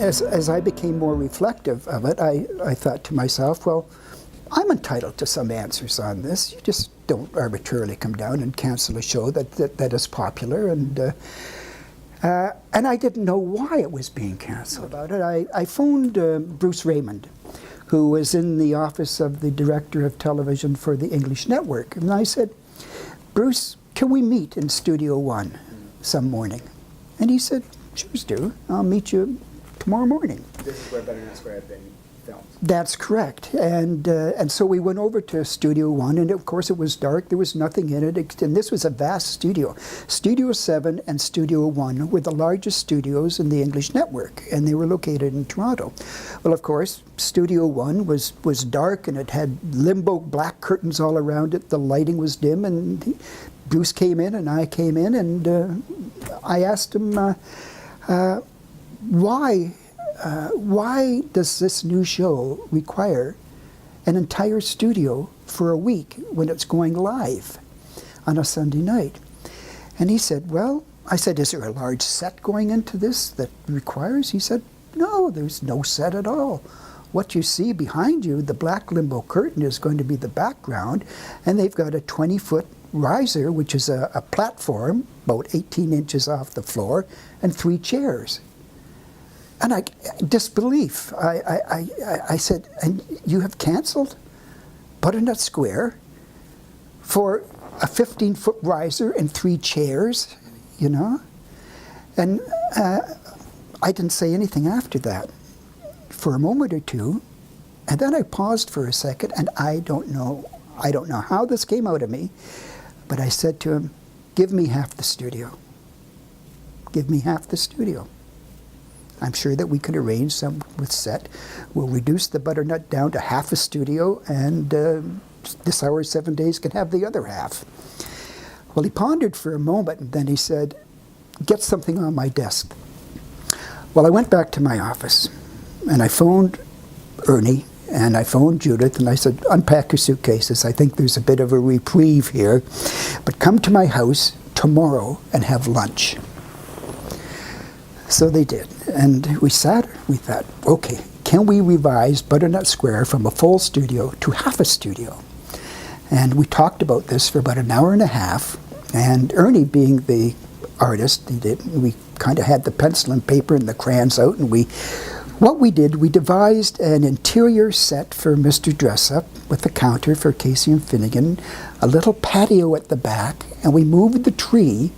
as I became more reflective of it, I thought to myself, well, I'm entitled to some answers on this. You just don't arbitrarily come down and cancel a show that is popular. And I didn't know why it was being canceled. About it, I phoned Bruce Raymond, who was in the office of the director of television for the English network. And I said, Bruce, can we meet in Studio One some morning? And he said, sure, Stu, I'll meet you tomorrow morning. This is where Better Not Square had been filmed. That's correct. And so we went over to Studio One, and of course it was dark, there was nothing in it, and this was a vast studio. Studio 7 and Studio 1 were the largest studios in the English network, and they were located in Toronto. Well, of course, Studio 1 was dark, and it had limbo black curtains all around it, the lighting was dim, and Bruce came in and I came in, and I asked him, why does this new show require an entire studio for a week when it's going live on a Sunday night? And he said, well, I said, is there a large set going into this that requires? He said, no, there's no set at all. What you see behind you, the black limbo curtain, is going to be the background, and they've got a 20-foot riser, which is a platform about 18 inches off the floor, and 3 chairs. And disbelief. I said, and you have canceled Butternut Square for a 15-foot riser and 3 chairs, you know? And I didn't say anything after that for a moment or two, and then I paused for a second, and I don't know how this came out of me, but I said to him, give me half the studio. Give me half the studio. I'm sure that we could arrange some with set. We'll reduce the Butternut down to half a studio, and this hour 7 days can have the other half. Well, he pondered for a moment, and then he said, get something on my desk. Well, I went back to my office, and I phoned Ernie, and I phoned Judith, and I said, unpack your suitcases. I think there's a bit of a reprieve here, but come to my house tomorrow and have lunch. So they did, and we sat, we thought, okay, can we revise Butternut Square from a full studio to half a studio? And we talked about this for about an hour and a half, and Ernie, being the artist, we kind of had the pencil and paper and the crayons out, and what we did, we devised an interior set for Mr. Dressup with a counter for Casey and Finnegan, a little patio at the back, and we moved the tree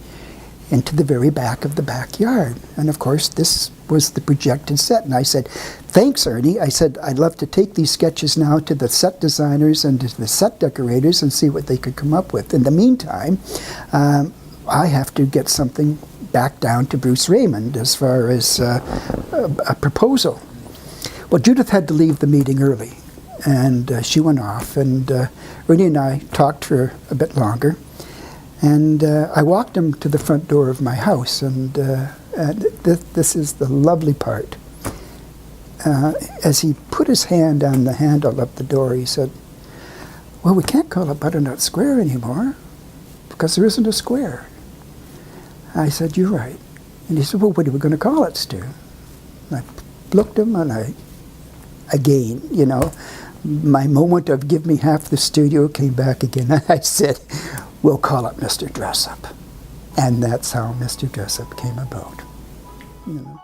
into the very back of the backyard. And of course, this was the projected set. And I said, thanks, Ernie. I said, I'd love to take these sketches now to the set designers and to the set decorators and see what they could come up with. In the meantime, I have to get something back down to Bruce Raymond as far as a proposal. Well, Judith had to leave the meeting early, and she went off, and Ernie and I talked for a bit longer. And I walked him to the front door of my house, and this is the lovely part. As he put his hand on the handle of the door, he said, well, we can't call it Butternut Square anymore because there isn't a square. I said, you're right. And he said, well, what are we going to call it, Stu? And I looked at him, and again, you know, my moment of give me half the studio came back again. I said, we'll call it Mr. Dressup. And that's how Mr. Dressup came about, you know.